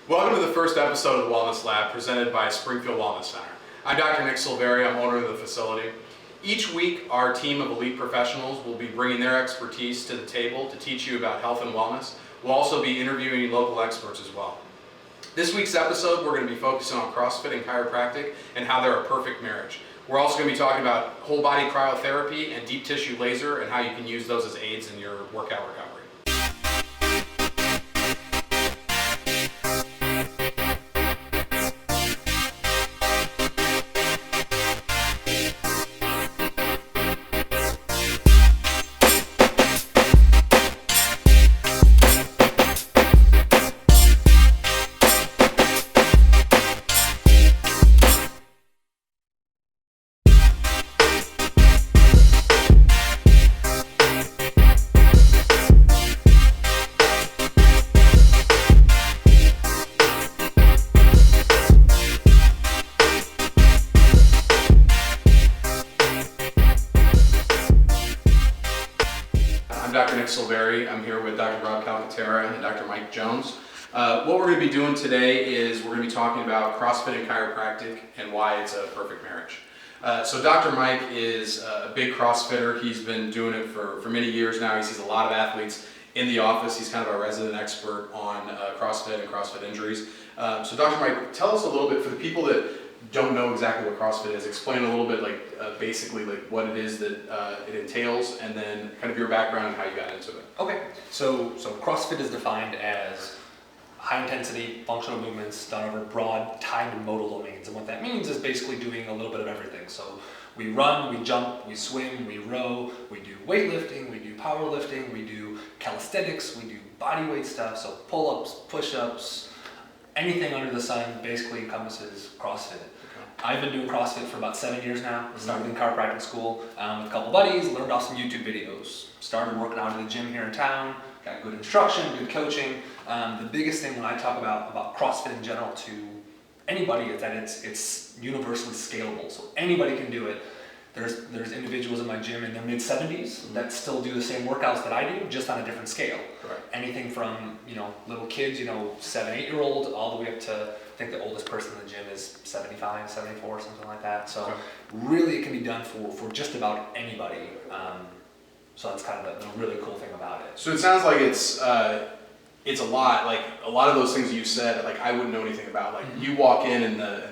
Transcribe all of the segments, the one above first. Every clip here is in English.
Welcome to the first episode of the Wellness Lab presented by Springfield Wellness Center. I'm Dr. Nick Silveri, I'm owner of the facility. Each week, our team of elite professionals will be bringing their expertise to the table to teach you about health and wellness. We'll also be interviewing local experts as well. This week's episode, we're going to be focusing on CrossFit and Chiropractic and how they're a perfect marriage. We're also going to be talking about whole body cryotherapy and deep tissue laser and how you can use those as aids in your workout recovery. Dr. Nick Silveri. I'm here with Dr. Rob Calcaterra and Dr. Mike Jones. What we're going to be doing today is we're going to be talking about CrossFit and Chiropractic and why it's a perfect marriage. So Dr. Mike is a big CrossFitter. He's been doing it for many years now. He sees a lot of athletes in the office. He's kind of a resident expert on CrossFit and CrossFit injuries. So Dr. Mike, tell us a little bit, for the people that don't know exactly what CrossFit is, explain a little bit basically what it is that it entails, and then kind of your background and how you got into it. Okay, so CrossFit is defined as high intensity functional movements done over broad time and modal domains, and what that means is basically doing a little bit of everything. So we run, we jump, we swim, we row, we do weightlifting, we do powerlifting, we do calisthenics, we do body weight stuff, so pull-ups, push-ups, anything under the sun basically encompasses CrossFit. I've been doing CrossFit for about 7 years now. Started in chiropractic school with a couple buddies, learned off some YouTube videos. Started working out in the gym here in town, got good instruction, good coaching. The biggest thing when I talk about CrossFit in general to anybody is that it's universally scalable. So anybody can do it. There's individuals in my gym in their mid-70s that still do the same workouts that I do, just on a different scale. Right. Anything from little kids, 7, 8-year-old, all the way up to, I think the oldest person in the gym is 75, 74, something like that. So really it can be done for just about anybody. So that's kind of the really cool thing about it. So it sounds like it's a lot, a lot of those things you said, I wouldn't know anything about. You walk in and the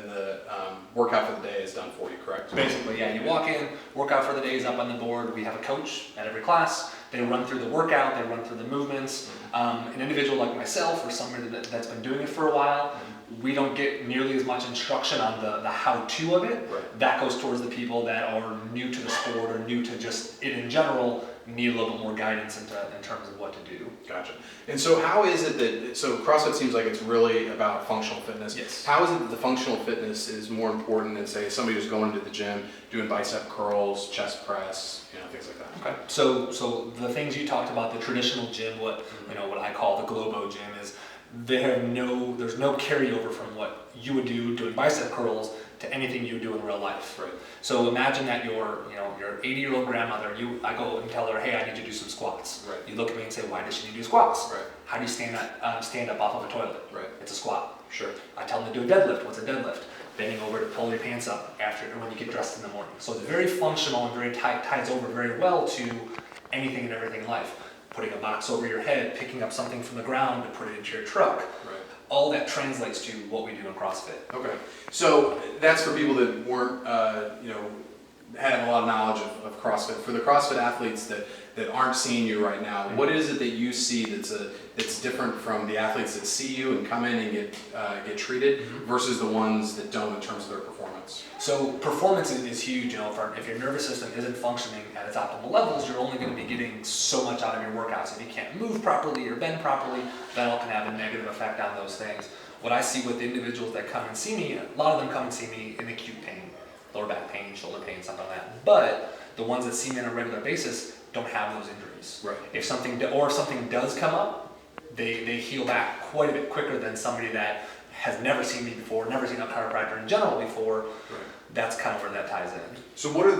workout for the day is done for you, correct? Basically, yeah. You walk in, workout for the day is up on the board. We have a coach at every class. They run through the workout, they run through the movements. An individual like myself or somebody that's been doing it for a while, we don't get nearly as much instruction on the how-to of it. Right. That goes towards the people that are new to the sport or new to just it in general, need a little bit more guidance in terms of what to do. Gotcha. And so how is it that, so CrossFit seems like it's really about functional fitness. Yes. How is it that the functional fitness is more important than, say, somebody who's going into the gym, doing bicep curls, chest press, things like that? Okay. So the things you talked about, the traditional gym, what I call the Globo gym, is there's no carryover from what you would do doing bicep curls to anything you do in real life. Right. So imagine that your 80-year-old grandmother, I go and tell her, hey, I need you to do some squats. Right. You look at me and say, why does she need to do squats? Right. How do you stand up off of a toilet? Right. It's a squat. Sure. I tell them to do a deadlift. What's a deadlift? Bending over to pull your pants up when you get dressed in the morning. So it's very functional and very ties over very well to anything and everything in life. Putting a box over your head, picking up something from the ground to put it into your truck. Right. All that translates to what we do in CrossFit. Okay. So that's for people that weren't, had a lot of knowledge of CrossFit. For the CrossFit athletes that aren't seeing you right now, what is it that you see that's different from the athletes that see you and come in and get treated versus the ones that don't in terms of their performance? So performance is huge. If your nervous system isn't functioning at its optimal levels, you're only going to be getting so much out of your workouts. If you can't move properly or bend properly, that all can have a negative effect on those things. What I see with individuals that come and see me, a lot of them come and see me in acute pain, lower back pain, shoulder pain, something like that. But the ones that see me on a regular basis don't have those injuries. Right. If something does come up, they heal back quite a bit quicker than somebody that has never seen me before, never seen a chiropractor in general before. Right. That's kind of where that ties in. So what are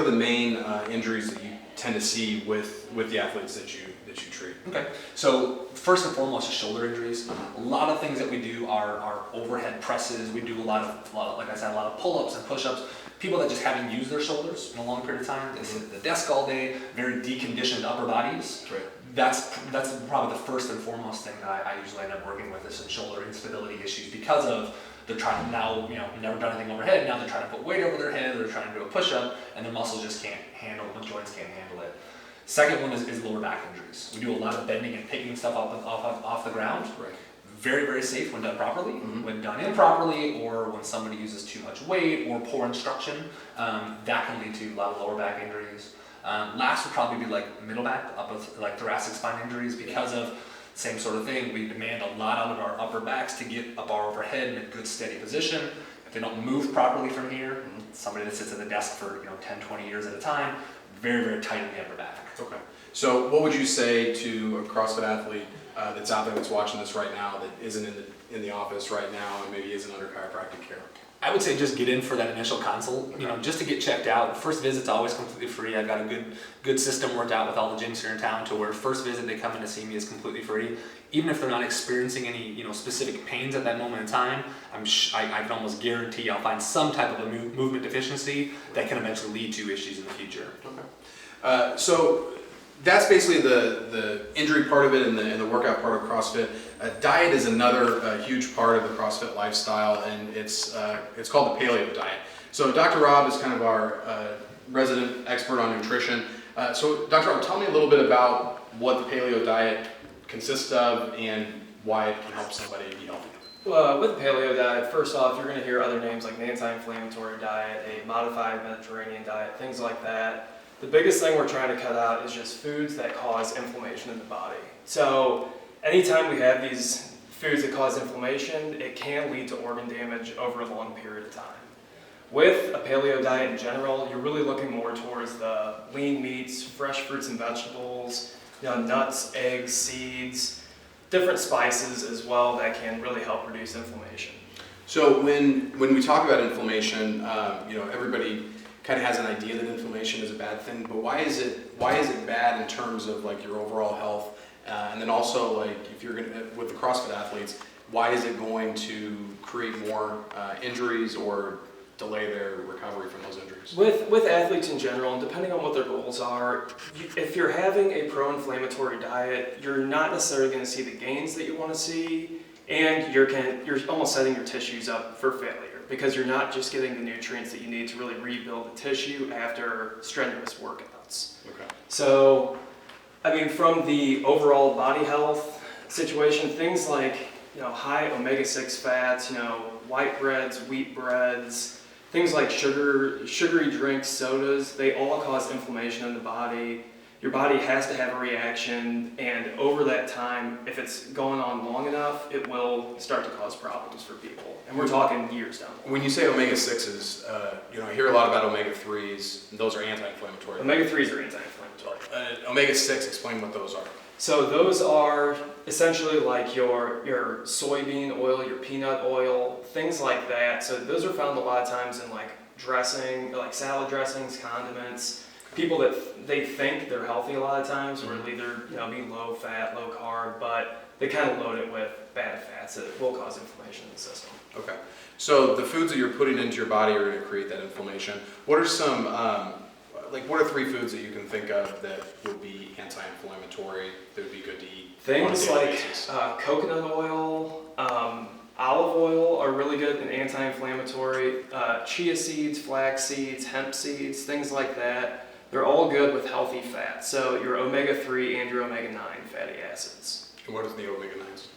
the main injuries that you tend to see with the athletes that you that you treat? Okay, so first and foremost is shoulder injuries. A lot of things that we do are overhead presses. We do a lot of, like I said, a lot of pull-ups and push-ups. People that just haven't used their shoulders in a long period of time, they sit at the desk all day, very deconditioned upper bodies. Right. That's probably the first and foremost thing that I usually end up working with is some shoulder instability issues because of they're trying to now, never done anything overhead, now they're trying to put weight over their head, they're trying to do a push-up, and their muscles just can't handle, the joints can't handle it. Second one is lower back injuries. We do a lot of bending and picking stuff off the ground. Right. Very, very safe when done properly. Mm-hmm. When done improperly, or when somebody uses too much weight or poor instruction, that can lead to a lot of lower back injuries. Last would probably be like middle back, like thoracic spine injuries, because of same sort of thing. We demand a lot out of our upper backs to get a bar overhead in a good steady position. If they don't move properly from here, somebody that sits at the desk for 10, 20 years at a time, very, very tight in the upper back. Okay. So what would you say to a CrossFit athlete that's out there that's watching this right now that isn't in the office right now and maybe isn't under chiropractic care? I would say just get in for that initial consult, just to get checked out. First visit's always completely free. I've got a good system worked out with all the gyms here in town to where first visit they come in to see me is completely free. Even if they're not experiencing any specific pains at that moment in time, I can almost guarantee I'll find some type of a movement deficiency that can eventually lead to issues in the future. Okay. So that's basically the injury part of it and the workout part of CrossFit. Diet is another huge part of the CrossFit lifestyle, and it's called the paleo diet. So Dr. Rob is kind of our resident expert on nutrition. So Dr. Rob, tell me a little bit about what the paleo diet consists of and why it can help somebody be healthy. Well, with the paleo diet, first off, you're going to hear other names like an anti-inflammatory diet, a modified Mediterranean diet, things like that. The biggest thing we're trying to cut out is just foods that cause inflammation in the body. So anytime we have these foods that cause inflammation, it can lead to organ damage over a long period of time. With a paleo diet in general, you're really looking more towards the lean meats, fresh fruits and vegetables, nuts, eggs, seeds, different spices as well that can really help reduce inflammation. So when we talk about inflammation, everybody kind of has an idea that inflammation is a bad thing, but why is it bad in terms of like your overall health, and then also like if you're with the CrossFit athletes, why is it going to create more injuries or delay their recovery from those injuries? With athletes in general, and depending on what their goals are, if you're having a pro-inflammatory diet, you're not necessarily going to see the gains that you want to see, and you're almost setting your tissues up for failure, because you're not just getting the nutrients that you need to really rebuild the tissue after strenuous workouts. Okay. So, from the overall body health situation, things like high omega-6 fats, white breads, wheat breads, things like sugary drinks, sodas, they all cause inflammation in the body. Your body has to have a reaction, and over that time, if it's going on long enough, it will start to cause problems for people. And we're talking years down the line. When you say omega-6s, I hear a lot about omega-3s. Those are anti-inflammatory. Omega-3s are anti-inflammatory. Omega-6, explain what those are. So those are essentially like your soybean oil, your peanut oil, things like that. So those are found a lot of times in like dressing, like salad dressings, condiments. People that they think they're healthy a lot of times, or either be low fat, low carb, but they kind of load it with bad fats that will cause inflammation in the system. Okay. So the foods that you're putting into your body are going to create that inflammation. What are some what are 3 foods that you can think of that would be anti-inflammatory, that would be good to eat? Things like coconut oil, olive oil are really good and anti-inflammatory. Chia seeds, flax seeds, hemp seeds, things like that. They're all good with healthy fats. So your omega-3 and your omega-9 fatty acids. And what is the omega-9s?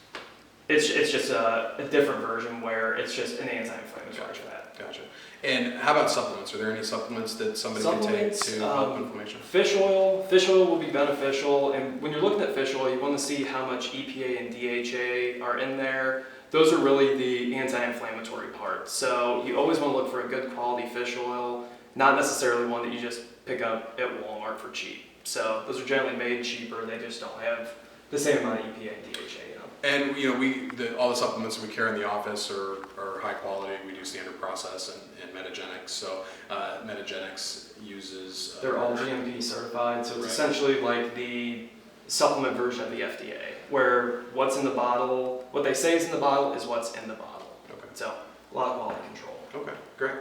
It's just a different version where it's just an anti-inflammatory fat. Gotcha. And how about supplements? Are there any supplements that somebody can take to help inflammation? Fish oil will be beneficial. And when you're looking at fish oil, you want to see how much EPA and DHA are in there. Those are really the anti-inflammatory part. So you always want to look for a good quality fish oil, not necessarily one that you just pick up at Walmart for cheap. So those are generally made cheaper. They just don't have the same amount of EPA and DHA. And all the supplements that we carry in the office are high quality. We do standard process and Metagenics. So Metagenics uses. They're all GMP certified. So it's essentially like the supplement version of the FDA, where what's in the bottle, what they say is in the bottle is what's in the bottle. Okay. So a lot of quality control. Okay, great.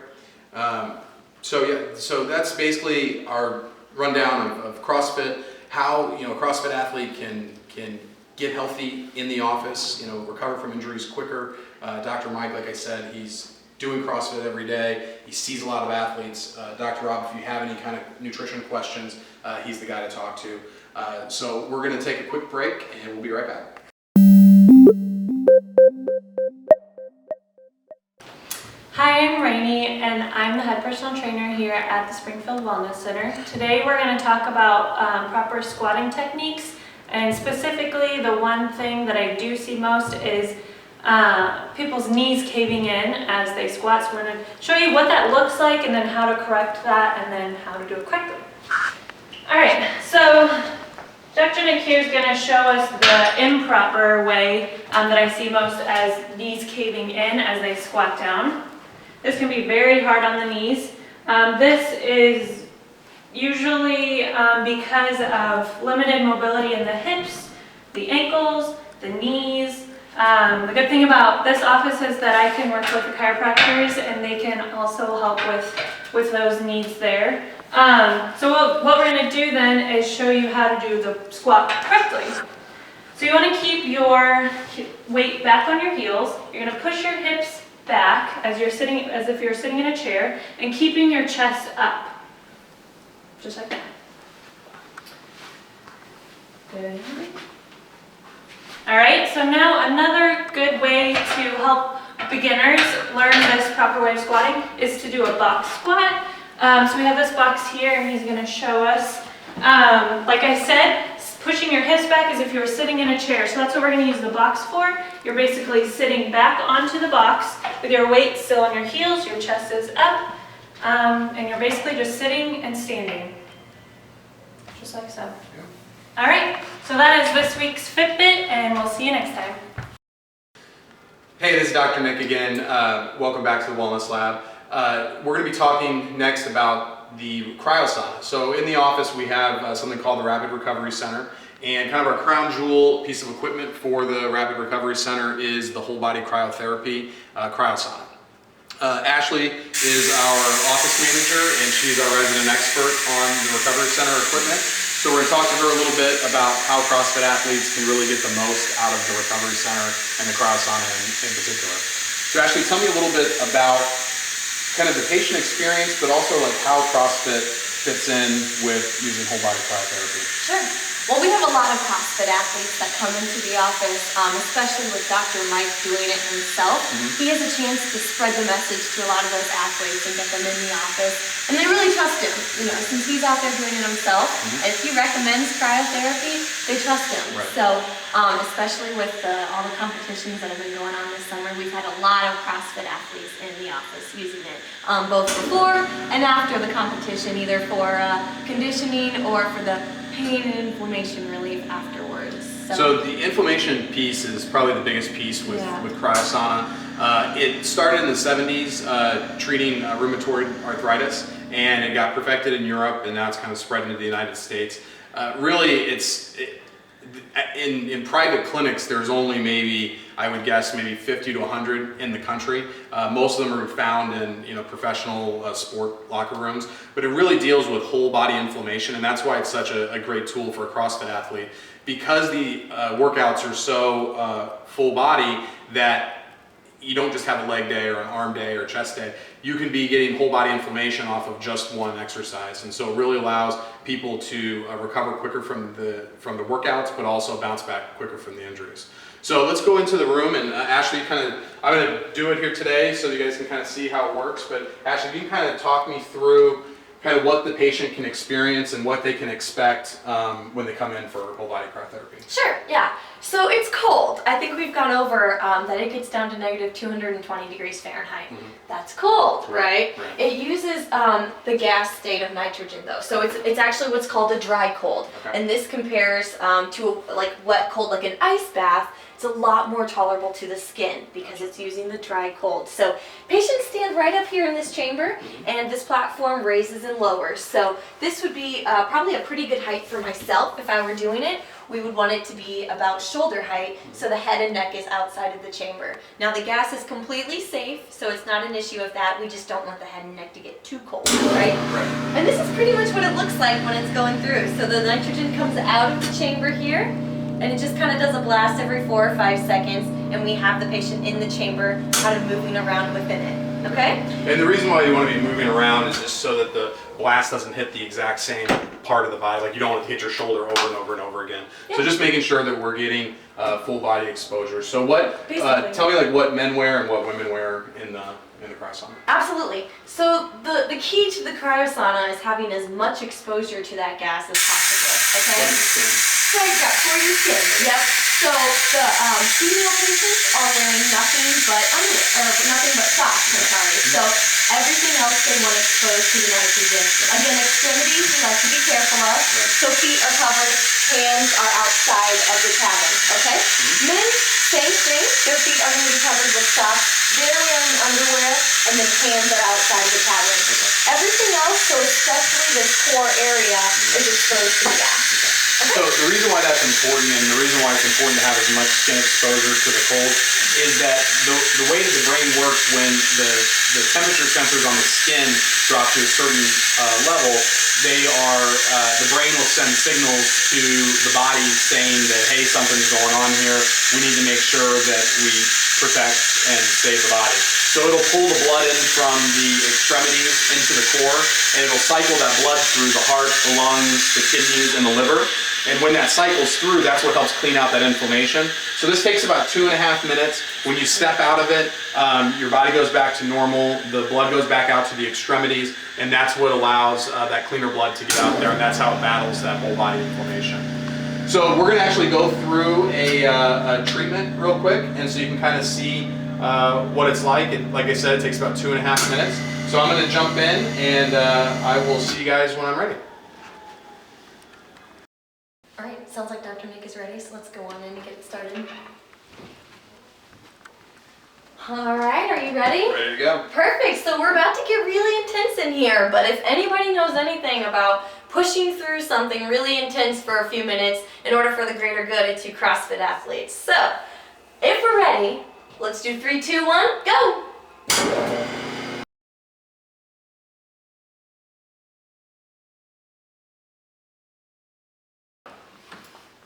So that's basically our rundown of CrossFit. How a CrossFit athlete can get healthy in the office, recover from injuries quicker. Dr. Mike, like I said, he's doing CrossFit every day. He sees a lot of athletes. Dr. Rob, if you have any kind of nutrition questions, he's the guy to talk to. So we're going to take a quick break, and we'll be right back. Hi, I'm Raney, and I'm the head personal trainer here at the Springfield Wellness Center. Today we're going to talk about proper squatting techniques, and specifically the one thing that I do see most is people's knees caving in as they squat. So we're going to show you what that looks like and then how to correct that and then how to do it quickly. Alright, so Dr. Nick here is going to show us the improper way that I see most as knees caving in as they squat down. This can be very hard on the knees. This is usually because of limited mobility in the hips, the ankles, the knees. The good thing about this office is that I can work with the chiropractors and they can also help with those needs there. So what we're going to do then is show you how to do the squat correctly. So you want to keep your weight back on your heels. You're going to push your hips back as if you're sitting in a chair, and keeping your chest up, just like that. Good. All right, so now another good way to help beginners learn this proper way of squatting is to do a box squat. So we have this box here, and he's going to show us. Like I said, pushing your hips back as if you were sitting in a chair. So that's what we're going to use the box for. You're basically sitting back onto the box with your weight still on your heels, your chest is up, and you're basically just sitting and standing, just like so. All right, so that is this week's Fitbit, and we'll see you next time. Hey, this is Dr. Nick again. Welcome back to the Wellness Lab. We're going to be talking next about the Cryosauna. So in the office we have something called the Rapid Recovery Center, and kind of our crown jewel piece of equipment for the Rapid Recovery Center is the whole body cryotherapy Cryosauna. Ashley is our office manager, and she's our resident expert on the Recovery Center equipment. So we're going to talk to her a little bit about how CrossFit athletes can really get the most out of the Recovery Center and the Cryosauna in particular. So Ashley, tell me a little bit about kind of the patient experience, but also like how CrossFit fits in with using whole body cryotherapy. Sure. Well, we have a lot of CrossFit athletes that come into the office, especially with Dr. Mike doing it himself. He has a chance to spread the message to a lot of those athletes and get them in the office. And they really trust him, since he's out there doing it himself. And if he recommends cryotherapy, they trust him. Right. So, especially with all the competitions that have been going on this summer, we've had a lot of CrossFit athletes in the office using it, both before and after the competition, either for conditioning or for the pain and inflammation relief afterwards. So the inflammation piece is probably the biggest piece with Cryosauna. It started in the 70s treating rheumatoid arthritis, and it got perfected in Europe, and now it's kind of spread into the United States. Really, in private clinics, there's only maybe, I would guess, maybe 50 to 100 in the country. Most of them are found in professional sport locker rooms, but it really deals with whole body inflammation, and that's why it's such a great tool for a CrossFit athlete, because the workouts are so full body that you don't just have a leg day or an arm day or a chest day. You can be getting whole body inflammation off of just one exercise, and so it really allows people to recover quicker from the workouts, but also bounce back quicker from the injuries. So let's go into the room, and Ashley, I'm going to do it here today so you guys can kind of see how it works. But Ashley, if you can kind of talk me through kind of what the patient can experience and what they can expect when they come in for whole body cryotherapy. Sure, yeah. So it's cold. I think we've gone over that it gets down to negative 220 degrees Fahrenheit. That's cold, right? It uses the gas state of nitrogen though. So it's actually what's called a dry cold. Okay. And this compares to like wet cold, like an ice bath. It's a lot more tolerable to the skin because it's using the dry cold. So patients stand right up here in this chamber, and this platform raises and lowers. So this would be probably a pretty good height for myself if I were doing it, we would want it to be about shoulder height, so the head and neck is outside of the chamber. Now the gas is completely safe, so it's not an issue of that. We just don't want the head and neck to get too cold, right? Right. And this is pretty much what it looks like when it's going through. So the nitrogen comes out of the chamber here, and it just kind of does a blast every 4 or 5 seconds, and we have the patient in the chamber kind of moving around within it, okay? And the reason why you want to be moving around is just so that the blast doesn't hit the exact same part of the body. Like you don't want it to hit your shoulder over and over and over again. Yeah. So just making sure that we're getting full body exposure. So what? Basically. Tell me like what men wear and what women wear in the Cryosauna. Absolutely. So the key to the Cryosauna is having as much exposure to that gas as possible, okay? Right, yeah, for your skin, yep. So the female patients are wearing nothing but socks, I'm sorry. So everything else they want exposed to the nitrogen. Again, extremities we like to be careful of. So feet are covered, hands are outside of the cabin, okay? Men, same thing. Their feet are going to be covered with socks. They're wearing underwear, and then hands are outside of the cabin. Everything else, so especially this core area, is exposed to the gas. So the reason why that's important, and the reason why it's important to have as much skin exposure to the cold, is that the way that the brain works when the temperature sensors on the skin drop to a certain level, the brain will send signals to the body saying that, hey, something's going on here. We need to make sure that we protect and save the body. So it'll pull the blood in from the extremities into the core, and it'll cycle that blood through the heart, the lungs, the kidneys, and the liver. And when that cycles through, that's what helps clean out that inflammation. So this takes about 2.5 minutes. When you step out of it, your body goes back to normal, the blood goes back out to the extremities, and that's what allows that cleaner blood to get out there, and that's how it battles that whole body inflammation. So we're gonna actually go through a treatment real quick, and so you can kind of see what it's like. And like I said, it takes about 2.5 minutes. So I'm gonna jump in, and I will see you guys when I'm ready. All right, sounds like Dr. Nick is ready, so let's go on in and get it started. All right, are you ready? Ready to go. Perfect, so we're about to get really intense in here, but if anybody knows anything about pushing through something really intense for a few minutes in order for the greater good, it's you CrossFit athletes. So, if we're ready, let's do 3, 2, 1, go!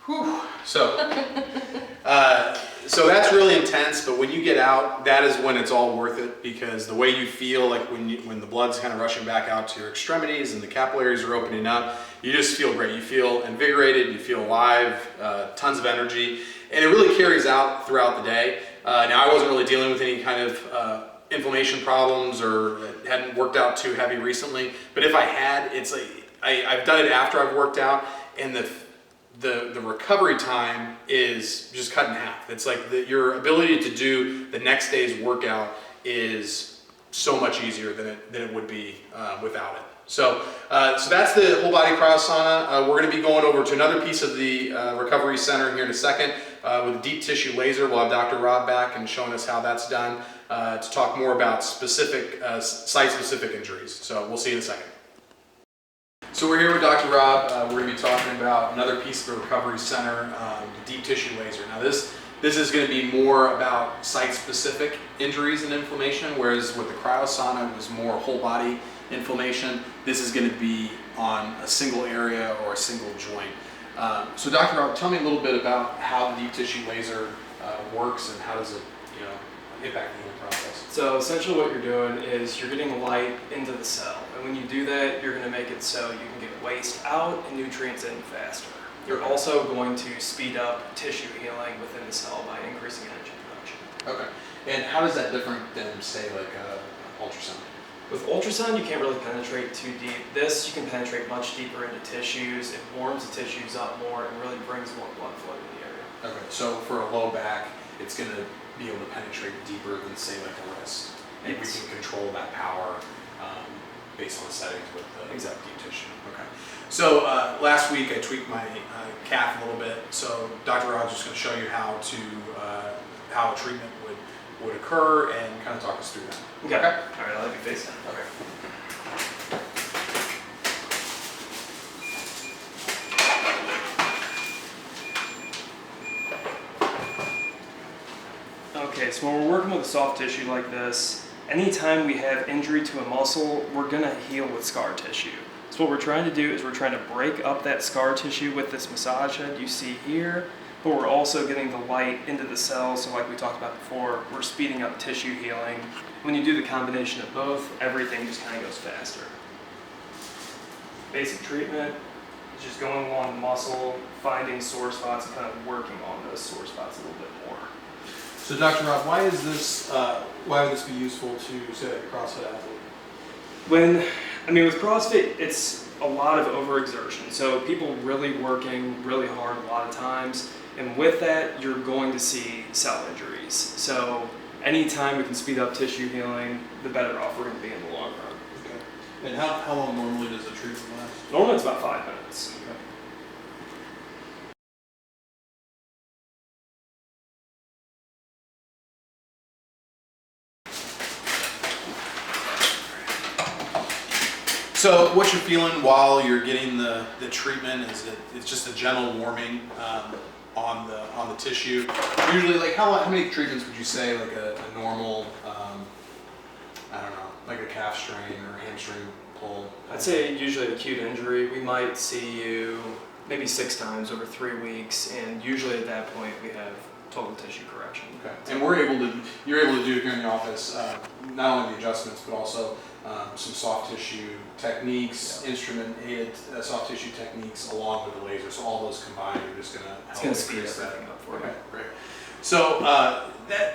Whew. So that's really intense, but when you get out, that is when it's all worth it, because the way you feel, like when the blood's kind of rushing back out to your extremities and the capillaries are opening up, you just feel great. You feel invigorated, you feel alive, tons of energy, and it really carries out throughout the day. Now I wasn't really dealing with any kind of inflammation problems, or hadn't worked out too heavy recently, but if I had, it's like I've done it after I've worked out, and the recovery time is just cut in half. It's like your ability to do the next day's workout is so much easier than it would be without it. So that's the whole body Cryosauna. We're going to be going over to another piece of the recovery center here in a second with a deep tissue laser. We'll have Dr. Rob back and showing us how that's done to talk more about specific site-specific injuries. So we'll see you in a second. So we're here with Dr. Rob. We're going to be talking about another piece of the recovery center, the deep tissue laser. Now this is going to be more about site-specific injuries and inflammation, whereas with the Cryosauna it was more whole body inflammation. This is going to be on a single area or a single joint. So Dr. Rob, tell me a little bit about how the deep tissue laser works and how does it impact the healing process. So essentially what you're doing is you're getting light into the cell. And when you do that, you're going to make it so you can get waste out and nutrients in faster. You're also going to speed up tissue healing within the cell by increasing energy production. Okay. And how is that different than, say, like ultrasound? With ultrasound, you can't really penetrate too deep. This, you can penetrate much deeper into tissues. It warms the tissues up more and really brings more blood flow to the area. Okay. So for a low back, it's going to be able to penetrate deeper than, say, like a wrist. And we can control that power based on the settings with the deep tissue. Okay. So last week I tweaked my calf a little bit. So Dr. Rod's just going to show you how a treatment would occur and kind of talk us through that. Okay. All right, I'll have you face down. Okay. Okay, so when we're working with a soft tissue like this, anytime we have injury to a muscle, we're gonna heal with scar tissue. So what we're trying to do is we're trying to break up that scar tissue with this massage head you see here, but we're also getting the light into the cells. So like we talked about before, we're speeding up tissue healing. When you do the combination of both, everything just kind of goes faster. Basic treatment is just going along the muscle, finding sore spots, and kind of working on those sore spots a little bit more. So Dr. Rob, why would this be useful to, say, like a CrossFit athlete? With CrossFit, it's a lot of overexertion. So people really working really hard a lot of times. And with that, you're going to see cell injuries. So anytime we can speed up tissue healing, the better off we're going to be in the long run. Okay. And how long normally does the treatment last? Normally it's about 5 minutes. Okay. So what you're feeling while you're getting the treatment is that it's just a gentle warming on the tissue. Usually, like how many treatments would you say like a normal I don't know, like a calf strain or hamstring pull? I'd say usually acute injury, we might see you maybe 6 times over 3 weeks, and usually at that point we have total tissue correction. Okay. And you're able to do here in the office not only the adjustments but also some soft tissue techniques, instrument-aided soft tissue techniques along with the laser. So all those combined are just going to help speed everything up for you. Okay, great. So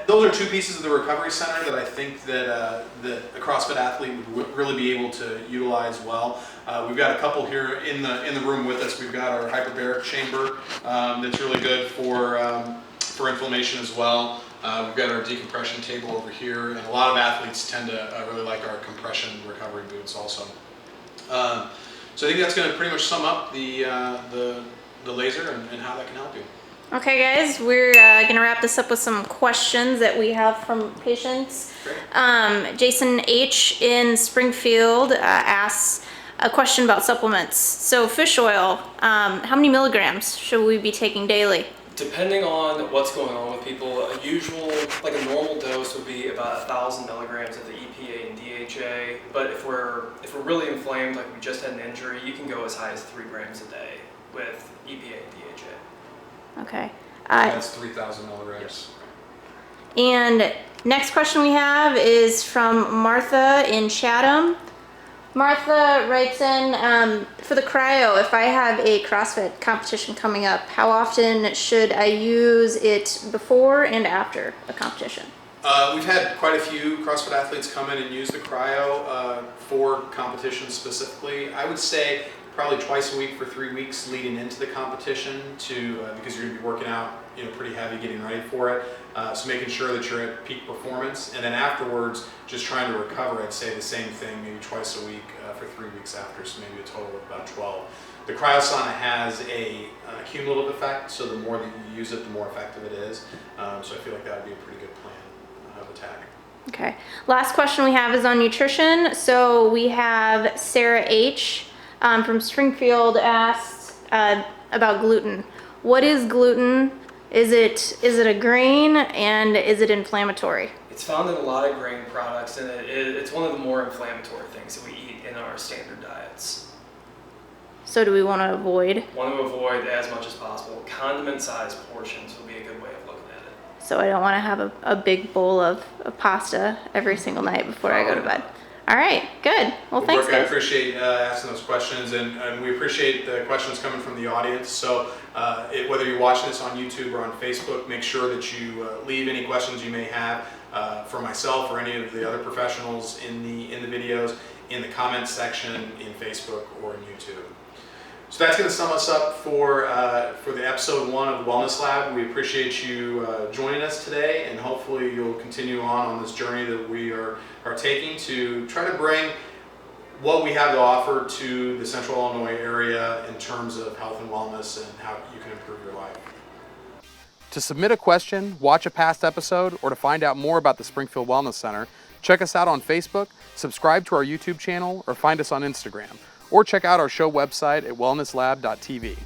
those are 2 pieces of the recovery center that I think that a CrossFit athlete would really be able to utilize well. We've got a couple here in the room with us. We've got our hyperbaric chamber that's really good for inflammation as well. We've got our decompression table over here, and a lot of athletes tend to really like our compression recovery boots also. So I think that's going to pretty much sum up the laser and how that can help you. Okay guys, we're going to wrap this up with some questions that we have from patients. Jason H. in Springfield asks a question about supplements. So fish oil, how many milligrams should we be taking daily? Depending on what's going on with people, a normal dose would be about 1,000 milligrams of the EPA and DHA. But if we're really inflamed, like we just had an injury, you can go as high as 3 grams a day with EPA and DHA. Okay. That's 3,000 milligrams. Yes. And next question we have is from Martha in Chatham. Martha writes in, for the cryo, if I have a CrossFit competition coming up, how often should I use it before and after a competition? We've had quite a few CrossFit athletes come in and use the cryo for competitions specifically. I would say probably twice a week for 3 weeks leading into the competition because you're going to be working out pretty heavy getting ready for it. So making sure that you're at peak performance, and then afterwards just trying to recover. I'd say the same thing maybe twice a week for 3 weeks after, so maybe a total of about 12. The Cryosauna has a cumulative effect, so the more that you use it, the more effective it is. So I feel like that would be a pretty good plan of attack. Okay. Last question we have is on nutrition. So we have Sarah H. From Springfield asked about gluten. What is gluten? Is it a grain, and is it inflammatory? It's found in a lot of grain products, and it's one of the more inflammatory things that we eat in our standard diets. So do we want to avoid? Want to avoid as much as possible. Condiment-sized portions would be a good way of looking at it. So I don't want to have a big bowl of pasta every single night before I go to bed. All right, good. Well, thanks, I guys. appreciate asking those questions, and we appreciate the questions coming from the audience. So whether you're watching this on YouTube or on Facebook, make sure that you leave any questions you may have for myself or any of the other professionals in the videos in the comments section in Facebook or in YouTube. So that's going to sum us up for the episode 1 of the Wellness Lab. We appreciate you joining us today, and hopefully you'll continue on this journey that we are taking to try to bring what we have to offer to the Central Illinois area in terms of health and wellness and how you can improve your life. To submit a question, watch a past episode, or to find out more about the Springfield Wellness Center, check us out on Facebook, subscribe to our YouTube channel, or find us on Instagram. Or check out our show website at wellnesslab.tv.